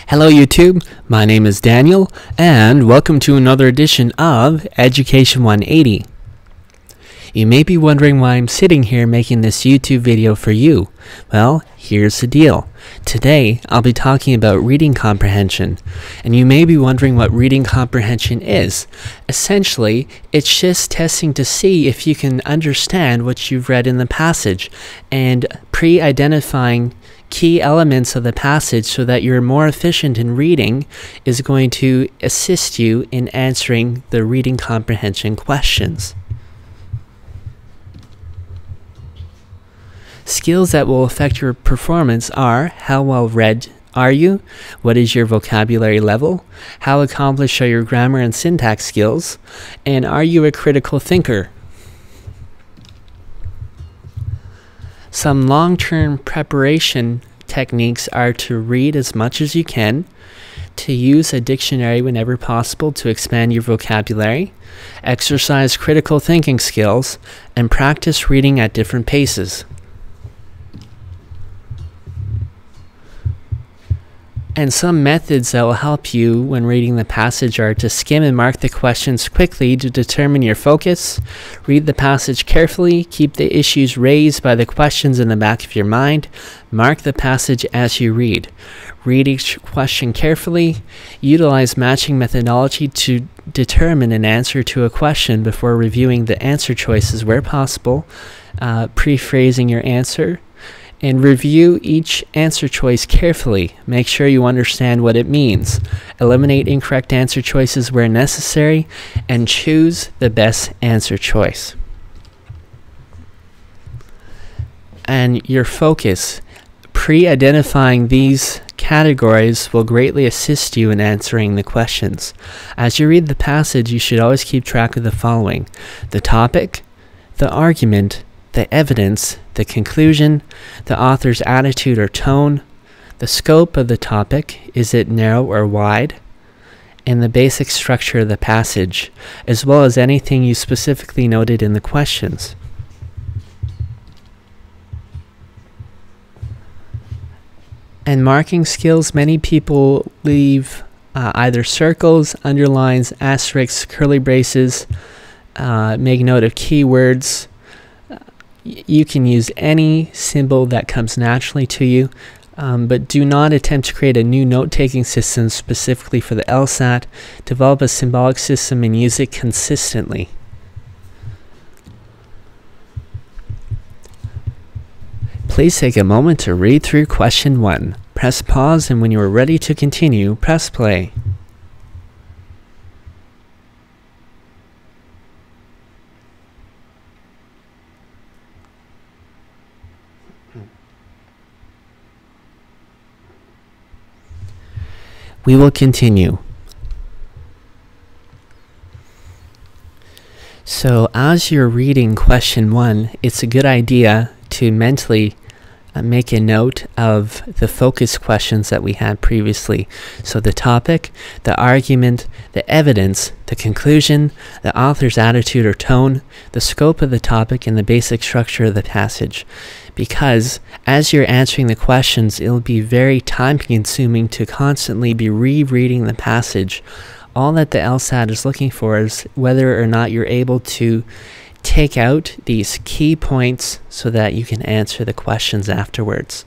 Hello YouTube, my name is Daniel, and welcome to another edition of Education 180. You may be wondering why I'm sitting here making this YouTube video for you. Well, here's the deal. Today, I'll be talking about reading comprehension, and you may be wondering what reading comprehension is. Essentially, it's just testing to see if you can understand what you've read in the passage, and pre-identifying key elements of the passage so that you're more efficient in reading is going to assist you in answering the reading comprehension questions. Skills that will affect your performance are: how well read are you? What is your vocabulary level? How accomplished are your grammar and syntax skills? And are you a critical thinker? Some long-term preparation techniques are to read as much as you can, to use a dictionary whenever possible to expand your vocabulary, exercise critical thinking skills, and practice reading at different paces. And some methods that will help you when reading the passage are to skim and mark the questions quickly to determine your focus, read the passage carefully, keep the issues raised by the questions in the back of your mind, mark the passage as you read each question carefully, utilize matching methodology to determine an answer to a question before reviewing the answer choices where possible, pre-phrasing your answer, and review each answer choice carefully. Make sure you understand what it means. Eliminate incorrect answer choices where necessary, and choose the best answer choice. And your focus. Pre-identifying these categories will greatly assist you in answering the questions. As you read the passage, you should always keep track of the following: the topic, the argument, the evidence, the conclusion, the author's attitude or tone, the scope of the topic, is it narrow or wide, and the basic structure of the passage, as well as anything you specifically noted in the questions. And marking skills, many people leave either circles, underlines, asterisks, curly braces, make note of keywords. You can use any symbol that comes naturally to you, but do not attempt to create a new note-taking system specifically for the LSAT. Develop a symbolic system and use it consistently. Please take a moment to read through question 1. Press pause, and when you are ready to continue, press play. We will continue. So as you're reading question 1, it's a good idea to mentally make a note of the focus questions that we had previously. So the topic, the argument, the evidence, the conclusion, the author's attitude or tone, the scope of the topic, and the basic structure of the passage. Because as you're answering the questions, it'll be very time-consuming to constantly be rereading the passage. All that the LSAT is looking for is whether or not you're able to take out these key points so that you can answer the questions afterwards.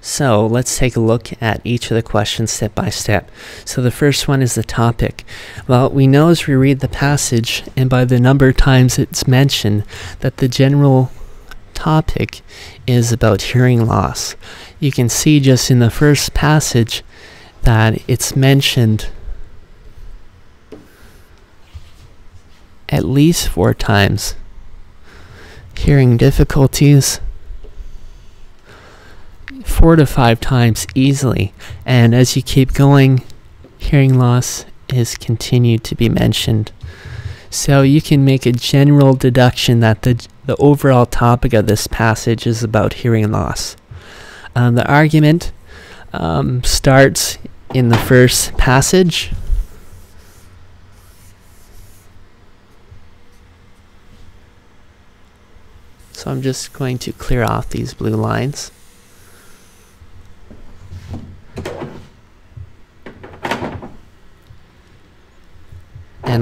So let's take a look at each of the questions step by step. So the first one is the topic. Well, we know as we read the passage and by the number of times it's mentioned that the general topic is about hearing loss. You can see just in the first passage that it's mentioned at least 4 times. Hearing difficulties 4 to 5 times easily, and as you keep going, hearing loss is continued to be mentioned. So you can make a general deduction that the overall topic of this passage is about hearing loss. The argument starts in the first passage. So I'm just going to clear off these blue lines.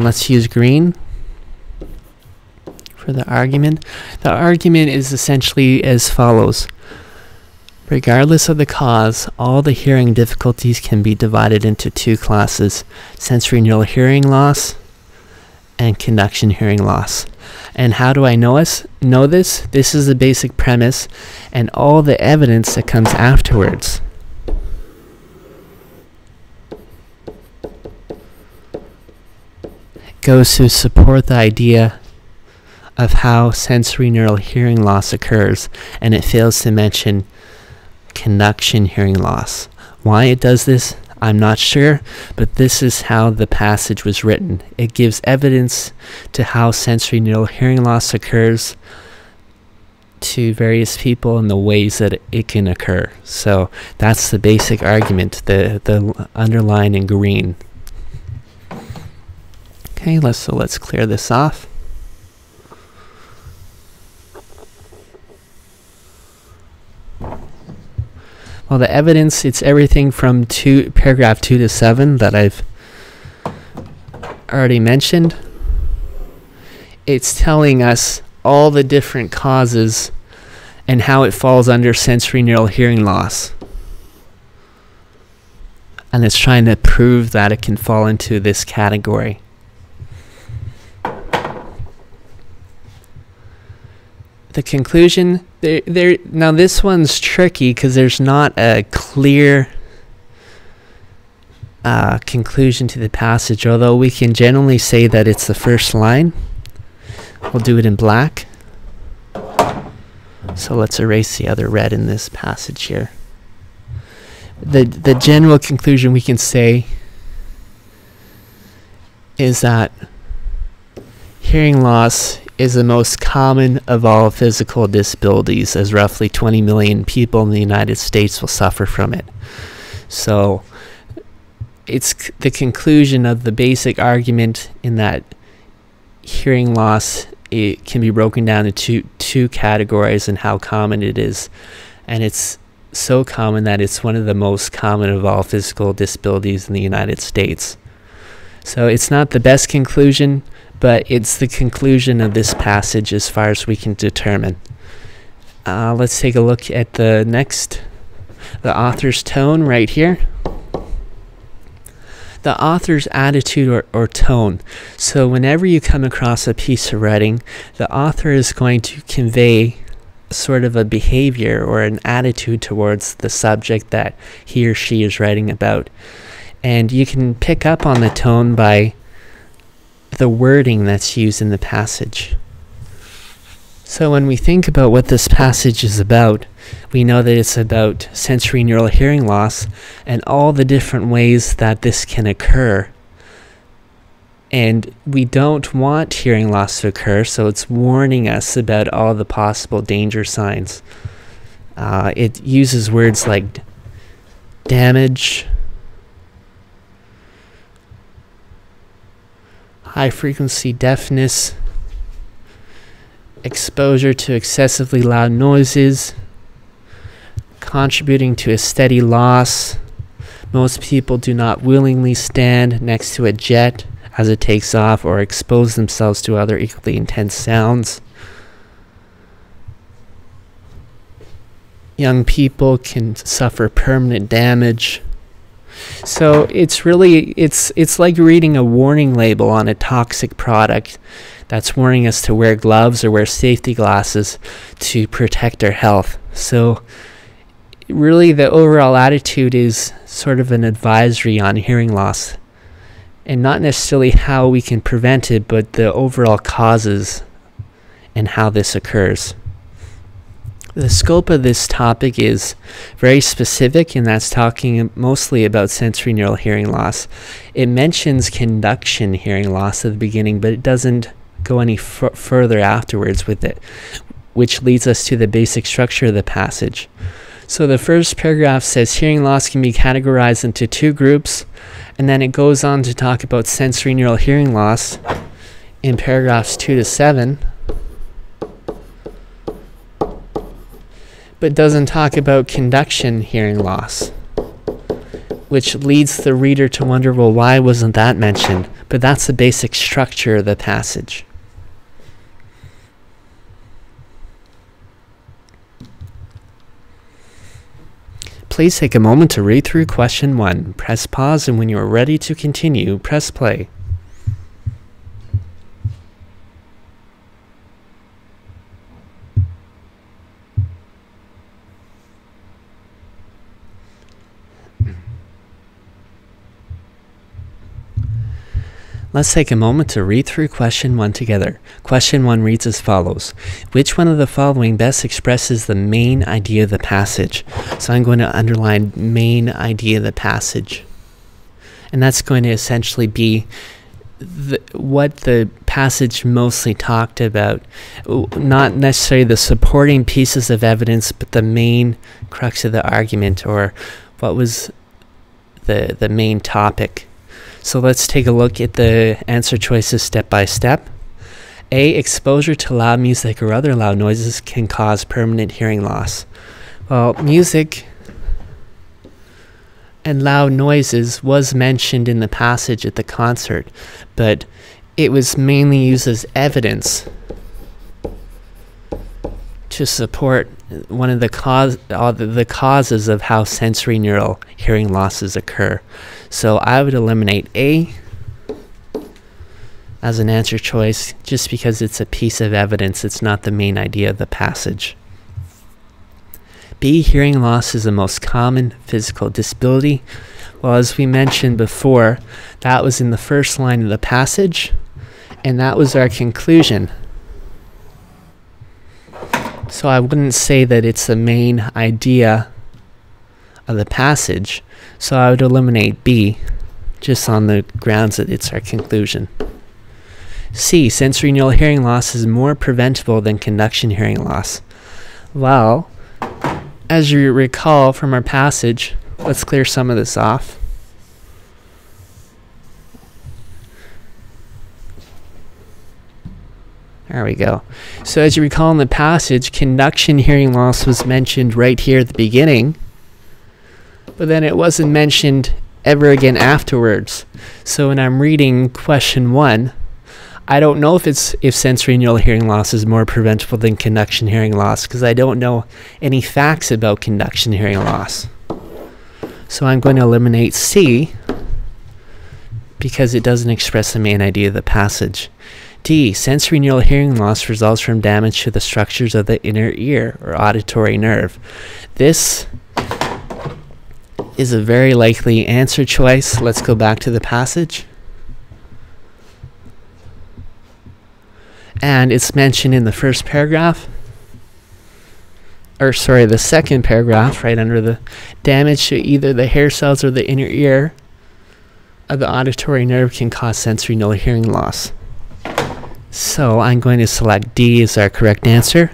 let's use green for the argument. The argument is essentially as follows. Regardless of the cause, all the hearing difficulties can be divided into two classes: sensory neural hearing loss and conduction hearing loss. And how do I know this? This is the basic premise and all the evidence that comes afterwards. Goes to support the idea of how sensory neural hearing loss occurs, and it fails to mention conduction hearing loss. Why it does this, I'm not sure, but this is how the passage was written. It gives evidence to how sensory neural hearing loss occurs to various people and the ways that it can occur. So that's the basic argument, the underline in green. Okay, let's clear this off. Well, the evidence, it's everything from paragraph 2 to 7 that I've already mentioned. It's telling us all the different causes and how it falls under sensory neural hearing loss. And it's trying to prove that it can fall into this category. The conclusion, now this one's tricky because there's not a clear conclusion to the passage, although we can generally say that it's the first line. We'll do it in black. So let's erase the other red in this passage here. The general conclusion we can say is that hearing loss is the most common of all physical disabilities, as roughly 20 million people in the United States will suffer from it. So it's the conclusion of the basic argument in that hearing loss, it can be broken down into two categories and how common it is. And it's so common that it's one of the most common of all physical disabilities in the United States. So it's not the best conclusion, but it's the conclusion of this passage as far as we can determine. Let's take a look at the author's tone right here. The author's attitude or tone. So whenever you come across a piece of writing, the author is going to convey sort of a behavior or an attitude towards the subject that he or she is writing about. And you can pick up on the tone by the wording that's used in the passage. So when we think about what this passage is about, we know that it's about sensory neural hearing loss and all the different ways that this can occur. And we don't want hearing loss to occur, so it's warning us about all the possible danger signs. It uses words like damage, high-frequency deafness, exposure to excessively loud noises, contributing to a steady loss. Most people do not willingly stand next to a jet as it takes off or expose themselves to other equally intense sounds. Young people can suffer permanent damage. So it's really, it's like reading a warning label on a toxic product that's warning us to wear gloves or wear safety glasses to protect our health. So really the overall attitude is sort of an advisory on hearing loss, and not necessarily how we can prevent it, but the overall causes and how this occurs. The scope of this topic is very specific, and that's talking mostly about sensory neural hearing loss. It mentions conduction hearing loss at the beginning, but it doesn't go any further afterwards with it, which leads us to the basic structure of the passage. So the first paragraph says hearing loss can be categorized into two groups, and then it goes on to talk about sensory neural hearing loss in paragraphs 2 to 7. But doesn't talk about conduction hearing loss. which leads the reader to wonder, well, why wasn't that mentioned? But that's the basic structure of the passage. Please take a moment to read through question 1. Press pause, and when you are ready to continue, press play. Let's take a moment to read through question 1 together. Question 1 reads as follows. Which one of the following best expresses the main idea of the passage? So I'm going to underline main idea of the passage. And that's going to essentially be what the passage mostly talked about. Not necessarily the supporting pieces of evidence, but the main crux of the argument, or what was the main topic. So let's take a look at the answer choices step by step. A, exposure to loud music or other loud noises can cause permanent hearing loss. Well, music and loud noises was mentioned in the passage at the concert, but it was mainly used as evidence to support one of the causes of how sensory neural hearing losses occur. So I would eliminate A as an answer choice just because it's a piece of evidence. It's not the main idea of the passage. B, hearing loss is the most common physical disability. Well, as we mentioned before, that was in the first line of the passage, and that was our conclusion. So I wouldn't say that it's the main idea of the passage. So I would eliminate B, just on the grounds that it's our conclusion. C, sensory neural hearing loss is more preventable than conduction hearing loss. Well, as you recall from our passage, let's clear some of this off. There we go. So as you recall in the passage, conduction hearing loss was mentioned right here at the beginning, but then it wasn't mentioned ever again afterwards. So when I'm reading question 1, I don't know if sensory neural hearing loss is more preventable than conduction hearing loss, because I don't know any facts about conduction hearing loss. So I'm going to eliminate C because it doesn't express the main idea of the passage. D, sensory neural hearing loss results from damage to the structures of the inner ear or auditory nerve. This is a very likely answer choice. Let's go back to the passage. And it's mentioned in the first paragraph, or sorry, the second paragraph, right under the damage to either the hair cells or the inner ear of the auditory nerve can cause sensory neural hearing loss. So I'm going to select D as our correct answer.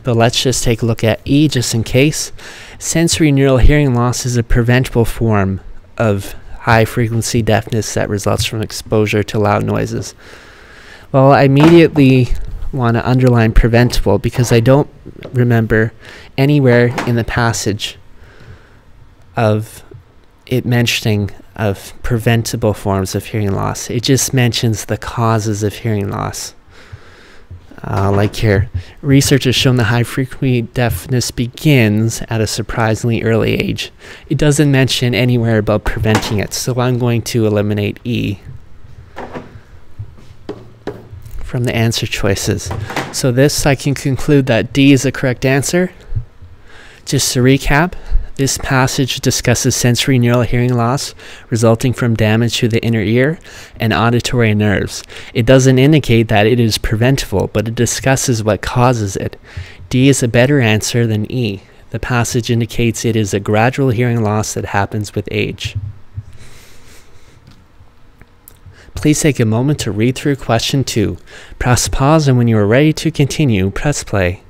But let's just take a look at E just in case. Sensory neural hearing loss is a preventable form of high-frequency deafness that results from exposure to loud noises. Well, I immediately want to underline preventable because I don't remember anywhere in the passage of it mentioning of preventable forms of hearing loss. It just mentions the causes of hearing loss. Like here, research has shown that high-frequency deafness begins at a surprisingly early age. It doesn't mention anywhere about preventing it, so I'm going to eliminate E from the answer choices. So this, I can conclude that D is the correct answer. Just to recap, this passage discusses sensory neural hearing loss resulting from damage to the inner ear and auditory nerves. It doesn't indicate that it is preventable, but it discusses what causes it. D is a better answer than E. The passage indicates it is a gradual hearing loss that happens with age. Please take a moment to read through question 2. Press pause, and when you are ready to continue, press play.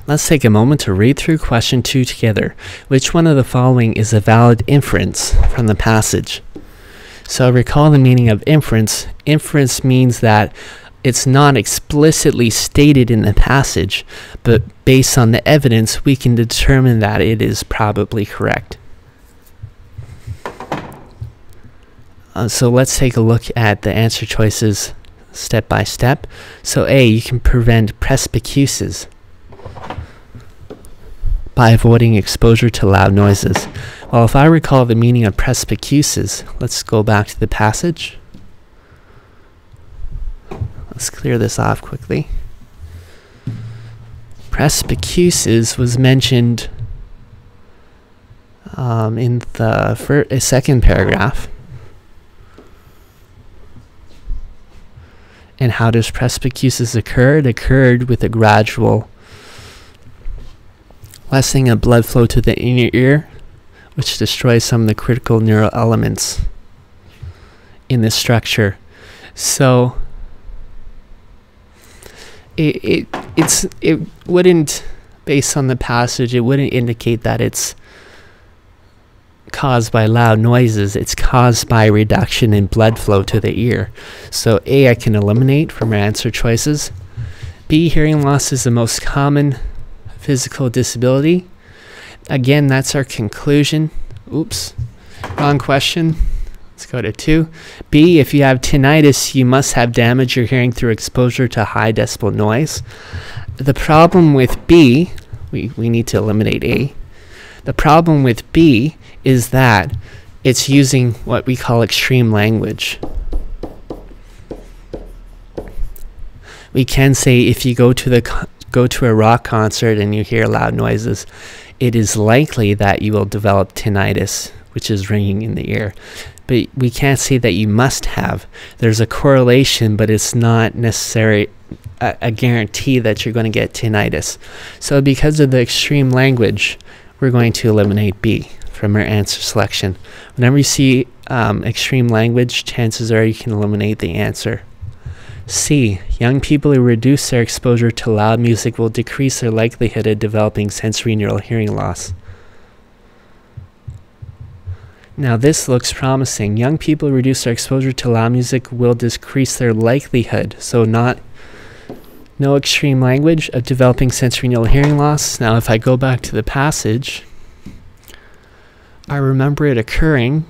Let's take a moment to read through question 2 together. Which one of the following is a valid inference from the passage? So recall the meaning of inference. Inference means that it's not explicitly stated in the passage, but based on the evidence, we can determine that it is probably correct. So let's take a look at the answer choices step by step. So A, you can prevent presbycusis by avoiding exposure to loud noises. Well, if I recall the meaning of presbycusis, let's go back to the passage. Let's clear this off quickly. Presbycusis was mentioned in the second paragraph. And how does presbycusis occur? It occurred with a gradual lessening of blood flow to the inner ear, which destroys some of the critical neural elements in this structure. So it wouldn't, based on the passage, it wouldn't indicate that it's caused by loud noises. It's caused by reduction in blood flow to the ear. So A, I can eliminate from our answer choices. B, hearing loss is the most common physical disability. Again, that's our conclusion. Oops, wrong question. Let's go to 2. B, if you have tinnitus, you must have damaged your hearing through exposure to high decibel noise. The problem with B, we need to eliminate A. The problem with B is that it's using what we call extreme language. We can say if you go to a rock concert and you hear loud noises, it is likely that you will develop tinnitus, which is ringing in the ear. But we can't say that you must have. There's a correlation, but it's not necessarily a guarantee that you're going to get tinnitus. So because of the extreme language, we're going to eliminate B from our answer selection. Whenever you see extreme language, chances are you can eliminate the answer. C, young people who reduce their exposure to loud music will decrease their likelihood of developing sensory neural hearing loss. Now this looks promising. Young people who reduce their exposure to loud music will decrease their likelihood. So no extreme language of developing sensory neural hearing loss. Now if I go back to the passage, I remember it occurring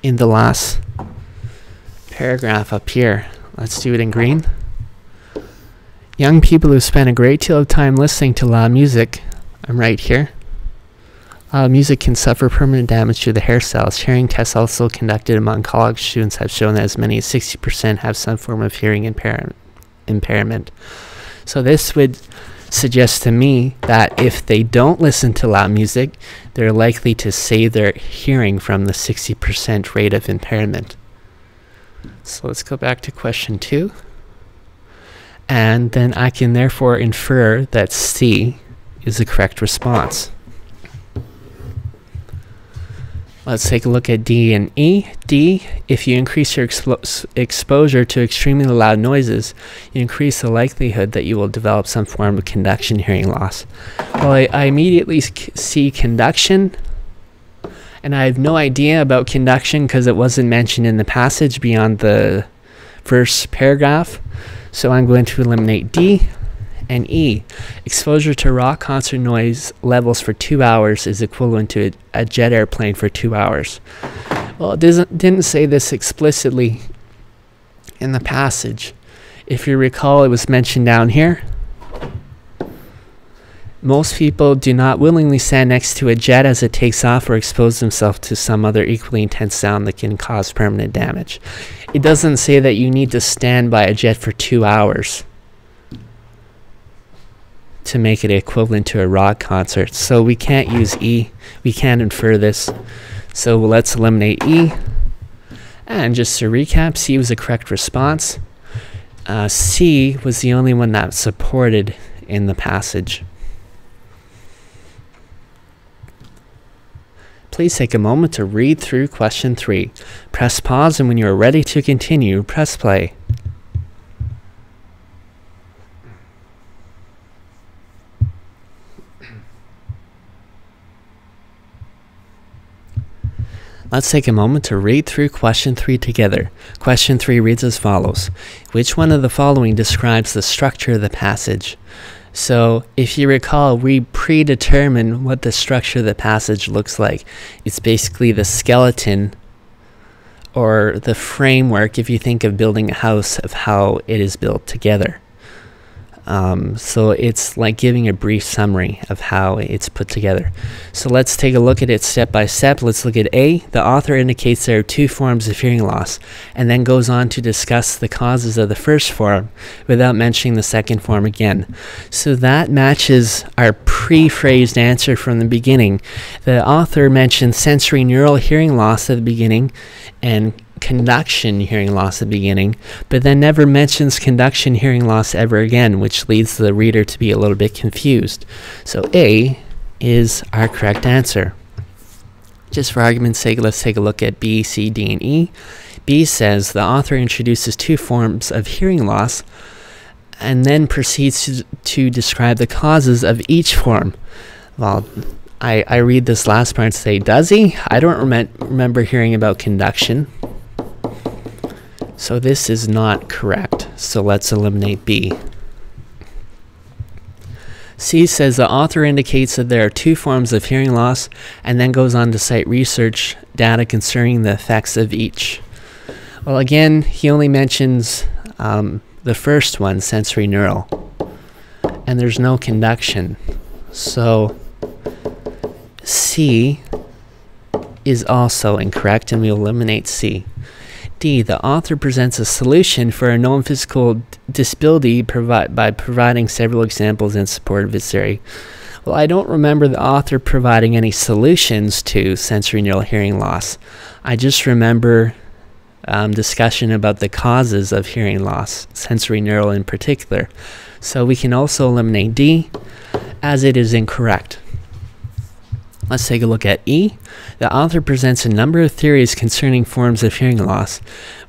in the last paragraph up here. Let's do it in green. Young people who spend a great deal of time listening to loud music, I'm right here. Loud music can suffer permanent damage to the hair cells. Hearing tests also conducted among college students have shown that as many as 60% have some form of hearing impairment. So this would suggest to me that if they don't listen to loud music, they're likely to save their hearing from the 60% rate of impairment. So let's go back to question 2. And then I can therefore infer that C is the correct response. Let's take a look at D and E. D, if you increase your exposure to extremely loud noises, you increase the likelihood that you will develop some form of conduction hearing loss. Well, I immediately see conduction, and I have no idea about conduction because it wasn't mentioned in the passage beyond the first paragraph. So I'm going to eliminate D. And E, exposure to rock concert noise levels for 2 hours is equivalent to a jet airplane for 2 hours. Well, it didn't say this explicitly in the passage. If you recall, it was mentioned down here. Most people do not willingly stand next to a jet as it takes off or expose themselves to some other equally intense sound that can cause permanent damage. It doesn't say that you need to stand by a jet for 2 hours to make it equivalent to a rock concert. So we can't use E. We can't infer this. So let's eliminate E. And just to recap, C was the correct response. C was the only one that was supported in the passage. Please take a moment to read through question 3. Press pause, and when you are ready to continue, press play. Let's take a moment to read through question 3 together. Question 3 reads as follows. Which one of the following describes the structure of the passage? So if you recall, we predetermine what the structure of the passage looks like. It's basically the skeleton or the framework, if you think of building a house, of how it is built together. So it's like giving a brief summary of how it's put together. So let's take a look at it step by step. Let's look at A. The author indicates there are 2 forms of hearing loss, and then goes on to discuss the causes of the first form without mentioning the second form again. So that matches our pre-phrased answer from the beginning. The author mentioned sensory neural hearing loss at the beginning and conduction hearing loss at the beginning, but then never mentions conduction hearing loss ever again, which leads the reader to be a little bit confused. So A is our correct answer. Just for argument's sake, let's take a look at B, C, D, and E. B says the author introduces 2 forms of hearing loss and then proceeds to describe the causes of each form. Well, I read this last part and say, does he? I don't remember hearing about conduction. So this is not correct. So let's eliminate B. C says the author indicates that there are 2 forms of hearing loss and then goes on to cite research data concerning the effects of each. Well, again, he only mentions the first one, sensory neural, and there's no conduction. So C is also incorrect, and we eliminate C. D, the author presents a solution for a known physical disability by providing several examples in support of its theory. Well, I don't remember the author providing any solutions to sensory neural hearing loss. I just remember discussion about the causes of hearing loss, sensory neural in particular. So we can also eliminate D, as it is incorrect. Let's take a look at E. The author presents a number of theories concerning forms of hearing loss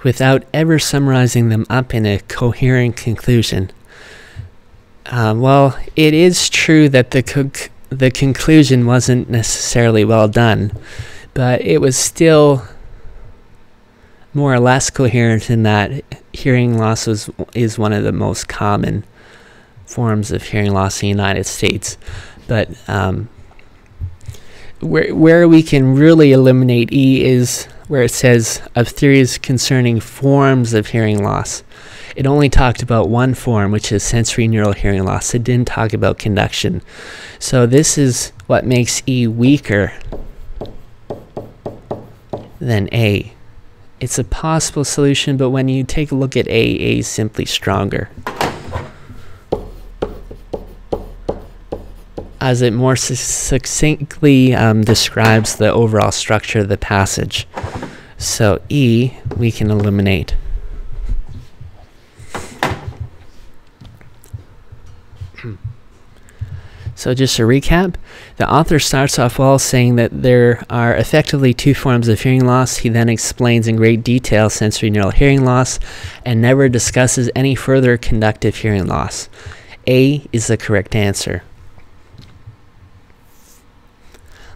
without ever summarizing them up in a coherent conclusion. Well, it is true that the conclusion wasn't necessarily well done, but it was still more or less coherent in that hearing loss is one of the most common forms of hearing loss in the United States. But where we can really eliminate E is where it says of theories concerning forms of hearing loss. It only talked about one form, which is sensory neural hearing loss. It didn't talk about conduction. So this is what makes E weaker than A. It's a possible solution, but when you take a look at A is simply stronger, as it more succinctly describes the overall structure of the passage. So E, we can eliminate. So just to recap, the author starts off well saying that there are effectively 2 forms of hearing loss. He then explains in great detail sensory neural hearing loss and never discusses any further conductive hearing loss. A is the correct answer.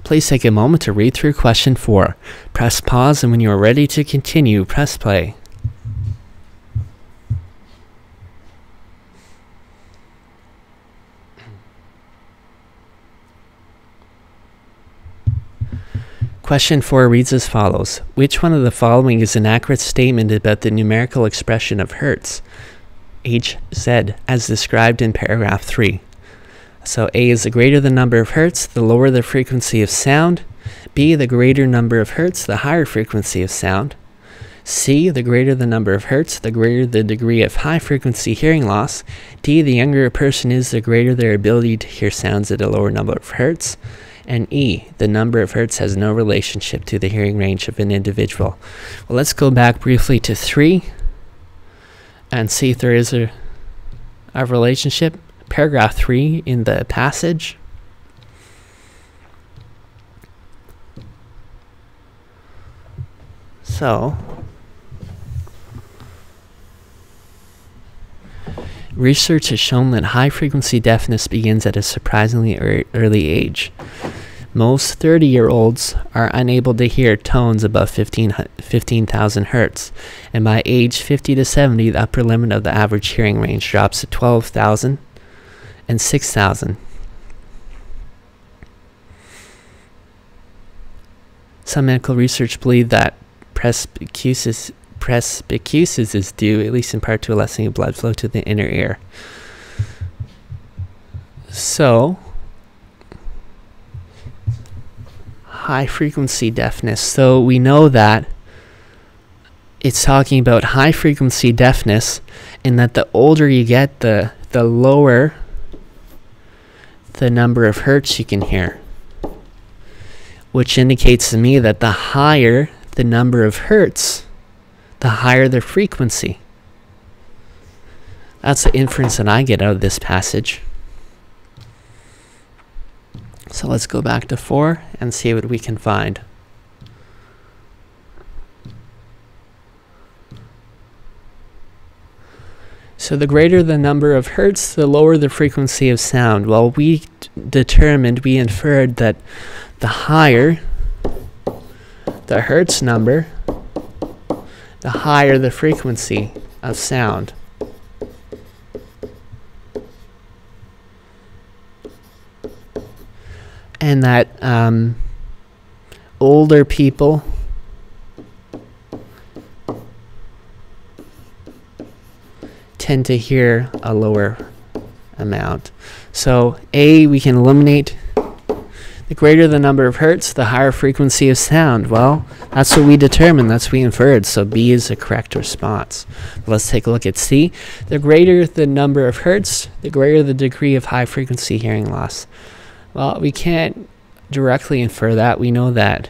Please take a moment to read through question 4. Press pause, and when you are ready to continue, press play. Question 4 reads as follows. Which one of the following is an accurate statement about the numerical expression of hertz? Hz, as described in paragraph 3. So A is the greater the number of hertz, the lower the frequency of sound. B, the greater number of hertz, the higher frequency of sound. C, the greater the number of hertz, the greater the degree of high frequency hearing loss. D, the younger a person is, the greater their ability to hear sounds at a lower number of hertz. And E, the number of hertz has no relationship to the hearing range of an individual. Well, let's go back briefly to 3 and see if there is a relationship. Paragraph 3 in the passage. So, research has shown that high frequency deafness begins at a surprisingly early age. Most 30-year-olds are unable to hear tones above 15,000 hertz, and by age 50 to 70, the upper limit of the average hearing range drops to 12,000 and 6,000. Some medical research believe that presbycusis is due, at least in part, to a lessening of blood flow to the inner ear. So, high frequency deafness. So we know that it's talking about high frequency deafness, and that the older you get, the lower the number of hertz you can hear, which indicates to me that the higher the number of hertz, the higher the frequency. That's the inference that I get out of this passage. So let's go back to 4 and see what we can find. So the greater the number of hertz, the lower the frequency of sound. Well, we inferred that the higher the hertz number, the higher the frequency of sound. And that older people tend to hear a lower amount. So A, we can eliminate the greater the number of hertz, the higher frequency of sound. Well, that's what we determined, that's what we inferred, so B is the correct response. Let's take a look at C. The greater the number of hertz, the greater the degree of high frequency hearing loss. Well, we can't directly infer that. We know that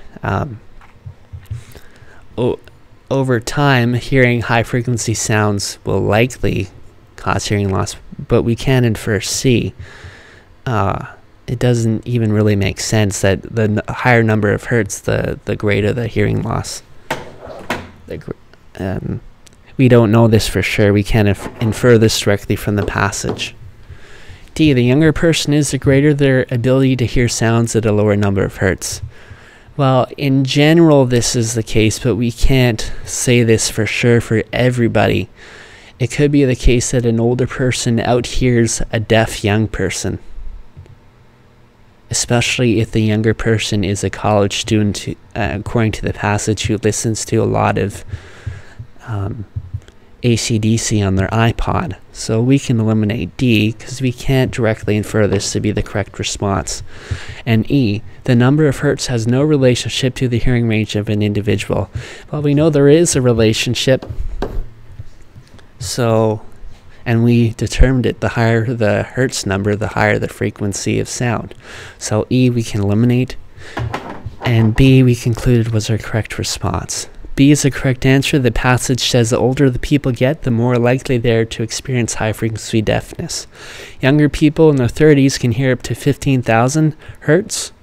over time, hearing high frequency sounds will likely cause hearing loss, but we can infer C. It doesn't even really make sense that the higher number of hertz, the greater the hearing loss. We don't know this for sure. We can't infer this directly from the passage. D, the younger person is, the greater their ability to hear sounds at a lower number of hertz. Well, in general, this is the case, but we can't say this for sure for everybody. It could be the case that an older person outhears a deaf young person, especially if the younger person is a college student, according to the passage, who listens to a lot of AC/DC on their iPod. So we can eliminate D because we can't directly infer this to be the correct response. And E, the number of hertz has no relationship to the hearing range of an individual. Well, we know there is a relationship. So, and we determined it, the higher the hertz number, the higher the frequency of sound. So E we can eliminate, and B we concluded was our correct response. B is the correct answer. The passage says the older the people get, the more likely they are to experience high frequency deafness. Younger people in their 30s can hear up to 15,000 hertz,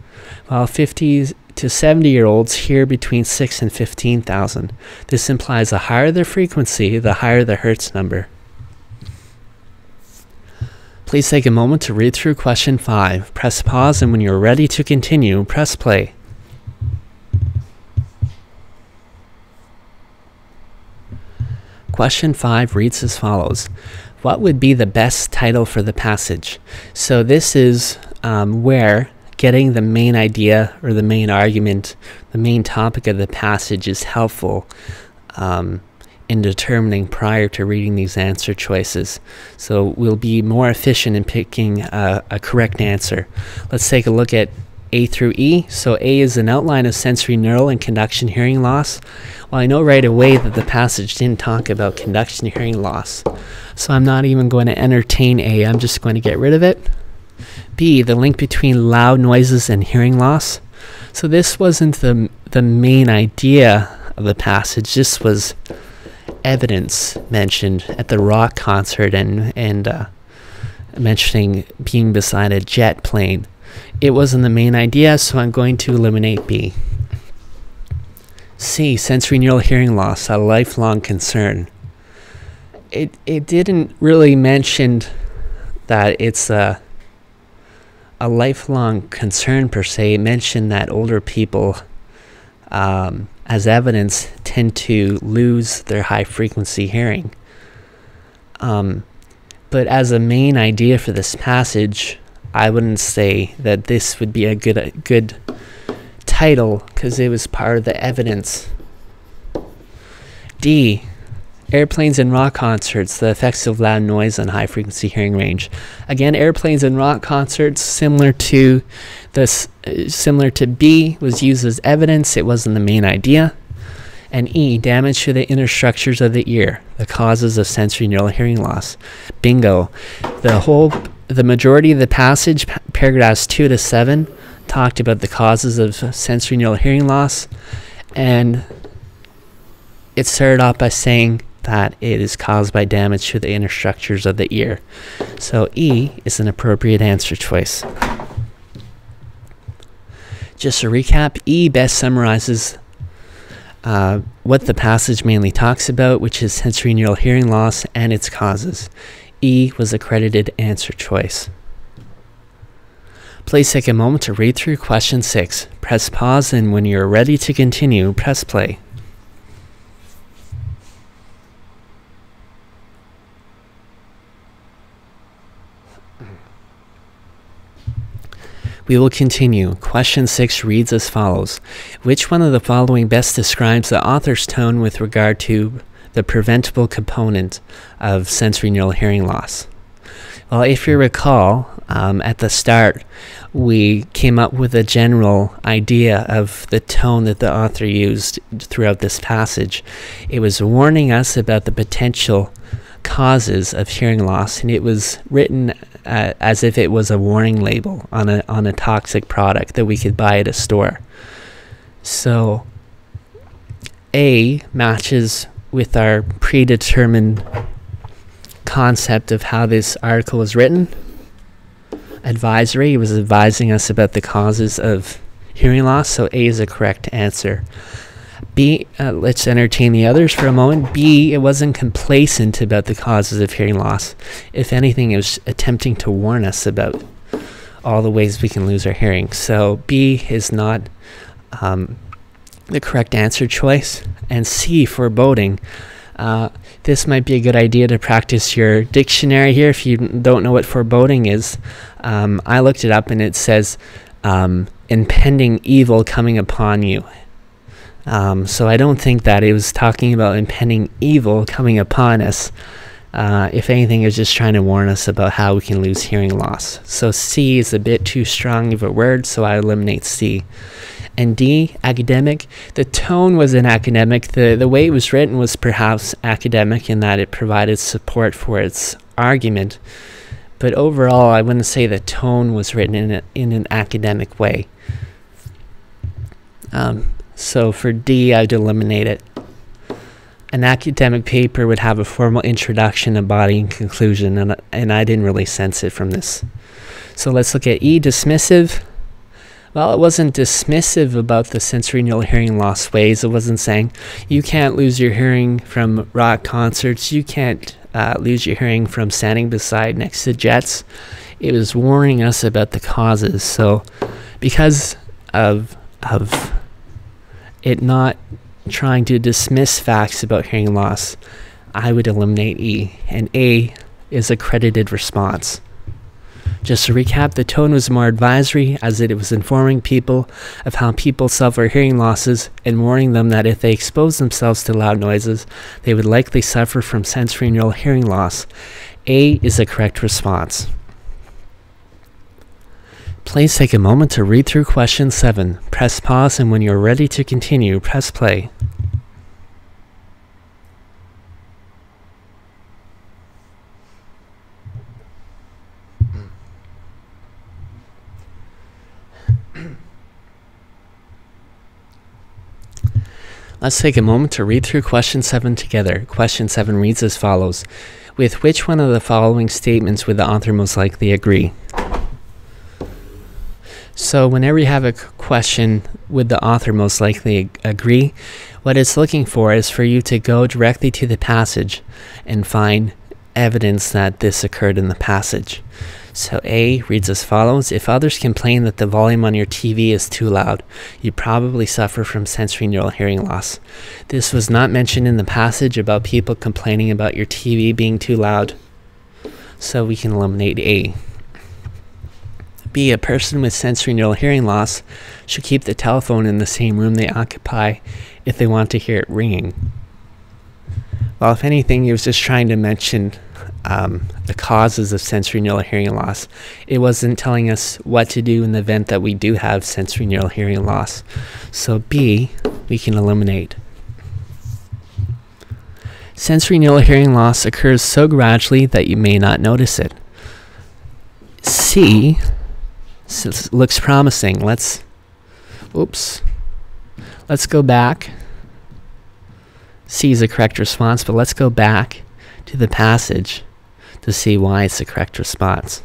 while 50 to 70-year-olds hear between 6 and 15,000. This implies the higher the frequency, the higher the hertz number. Please take a moment to read through question 5. Press pause, and when you're ready to continue, press play. Question 5 reads as follows. What would be the best title for the passage? So this is where getting the main idea or the main argument, the main topic of the passage is helpful in determining prior to reading these answer choices. So we'll be more efficient in picking a correct answer. Let's take a look at A through E. So A is an outline of sensory neural and conduction hearing loss. Well, I know right away that the passage didn't talk about conduction hearing loss, so I'm not even going to entertain A. I'm just going to get rid of it. B, the link between loud noises and hearing loss. So this wasn't the main idea of the passage. This was evidence mentioned at the rock concert and mentioning being beside a jet plane. It wasn't the main idea, so I'm going to eliminate B. C, sensory neural hearing loss, a lifelong concern. It didn't really mention that it's a a lifelong concern per se. It mentioned that older people, as evidence, tend to lose their high frequency hearing. But as a main idea for this passage, I wouldn't say that this would be a good title, because it was part of the evidence. D, airplanes and rock concerts, the effects of loud noise on high frequency hearing range. Again, airplanes and rock concerts, similar to B, was used as evidence. It wasn't the main idea. And E, damage to the inner structures of the ear, the causes of sensory neural hearing loss. Bingo. The majority of the passage, paragraphs 2 to 7, talked about the causes of sensory neural hearing loss, and it started off by saying that it is caused by damage to the inner structures of the ear. So E is an appropriate answer choice. Just to recap, E best summarizes what the passage mainly talks about, which is sensory neural hearing loss and its causes. E was accredited answer choice. Please take a moment to read through question 6. Press pause, and when you're ready to continue, press play. We will continue. Question 6 reads as follows. Which one of the following best describes the author's tone with regard to the preventable component of sensory neural hearing loss? Well, if you recall, at the start, we came up with a general idea of the tone that the author used throughout this passage. It was warning us about the potential causes of hearing loss, and it was written as if it was a warning label on a toxic product that we could buy at a store. So A matches with our predetermined concept of how this article was written. Advisory, it was advising us about the causes of hearing loss, so A is a correct answer. B, let's entertain the others for a moment. B, it wasn't complacent about the causes of hearing loss. If anything, it was attempting to warn us about all the ways we can lose our hearing. So B is not the correct answer choice. And C, foreboding. This might be a good idea to practice your dictionary here if you don't know what foreboding is. I looked it up, and it says impending evil coming upon you. So I don't think that it was talking about impending evil coming upon us. If anything, it was just trying to warn us about how we can lose hearing loss. So C is a bit too strong of a word, so I eliminate C. And D, academic. The tone was an academic. The way it was written was perhaps academic in that it provided support for its argument. But overall, I wouldn't say the tone was written in an academic way. So for D, I'd eliminate it. An academic paper would have a formal introduction, a body, and conclusion, and I didn't really sense it from this. So let's look at E, dismissive. Well, it wasn't dismissive about the sensory neural hearing loss ways. It wasn't saying, you can't lose your hearing from rock concerts, you can't lose your hearing from standing beside next to jets. It was warning us about the causes. So because of it not trying to dismiss facts about hearing loss, I would eliminate E, and A is a credited response. Just to recap, the tone was more advisory, as it was informing people of how people suffer hearing losses and warning them that if they expose themselves to loud noises, they would likely suffer from sensory neural hearing loss. A is the correct response. Please take a moment to read through question 7. Press pause, and when you're ready to continue, press play. Let's take a moment to read through question 7 together. Question 7 reads as follows. With which one of the following statements would the author most likely agree? So whenever you have a question, would the author most likely agree? What it's looking for is for you to go directly to the passage and find evidence that this occurred in the passage. So A reads as follows: if others complain that the volume on your TV is too loud, you probably suffer from sensory neural hearing loss. This was not mentioned in the passage about people complaining about your TV being too loud, so we can eliminate A. B, a person with sensory neural hearing loss should keep the telephone in the same room they occupy if they want to hear it ringing. Well, if anything, it was just trying to mention the causes of sensory neural hearing loss. It wasn't telling us what to do in the event that we do have sensory neural hearing loss. So B, we can eliminate. Sensory neural hearing loss occurs so gradually that you may not notice it. C looks promising. Let's go back. C is the correct response, but let's go back to the passage to see why it's the correct response.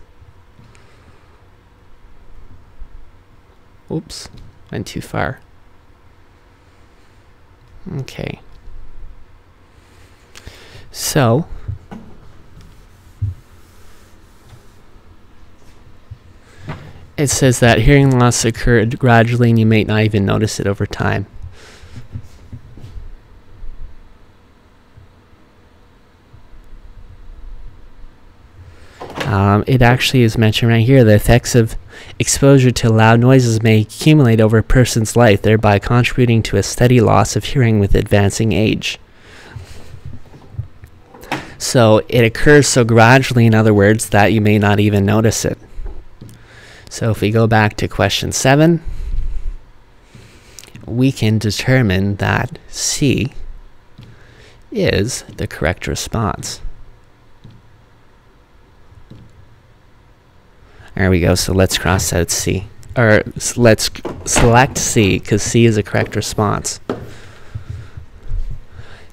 Oops, went too far. Okay. So, it says that hearing loss occurred gradually and you may not even notice it over time. It actually is mentioned right here: the effects of exposure to loud noises may accumulate over a person's life, thereby contributing to a steady loss of hearing with advancing age. So it occurs so gradually, in other words, that you may not even notice it. So if we go back to question 7, we can determine that C is the correct response. There we go. So let's cross out C. Or let's select C, because C is the correct response.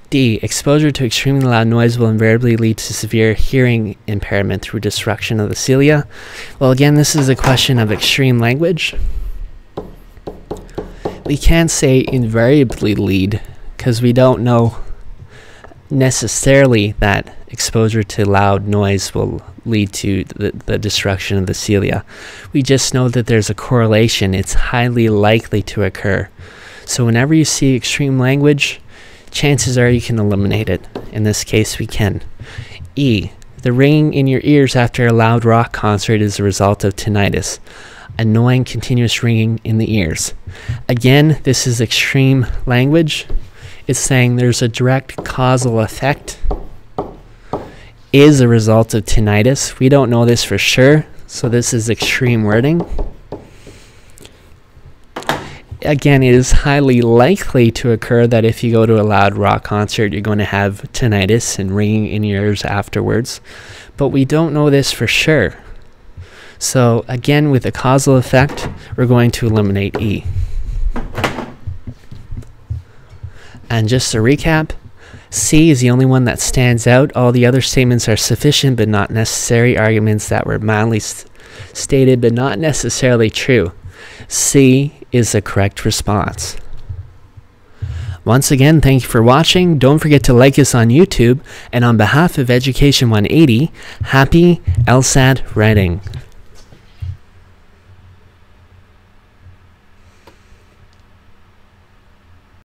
D, exposure to extremely loud noise will invariably lead to severe hearing impairment through destruction of the cilia. Well, again, this is a question of extreme language. We can't say invariably lead, because we don't know necessarily that exposure to loud noise will lead to the destruction of the cilia. We just know that there's a correlation. It's highly likely to occur. So whenever you see extreme language, chances are you can eliminate it. In this case, we can. E, the ringing in your ears after a loud rock concert is a result of tinnitus, annoying continuous ringing in the ears. Again, this is extreme language. It's saying there's a direct causal effect is a result of tinnitus. We don't know this for sure, so this is extreme wording. Again, it is highly likely to occur that if you go to a loud rock concert, you're going to have tinnitus and ringing in your ears afterwards, but we don't know this for sure. So again, with a causal effect, we're going to eliminate E. And just to recap, C is the only one that stands out. All the other statements are sufficient but not necessary arguments that were mildly stated but not necessarily true. C is the correct response. Once again, thank you for watching. Don't forget to like us on YouTube. And on behalf of Education 180, happy LSAT writing.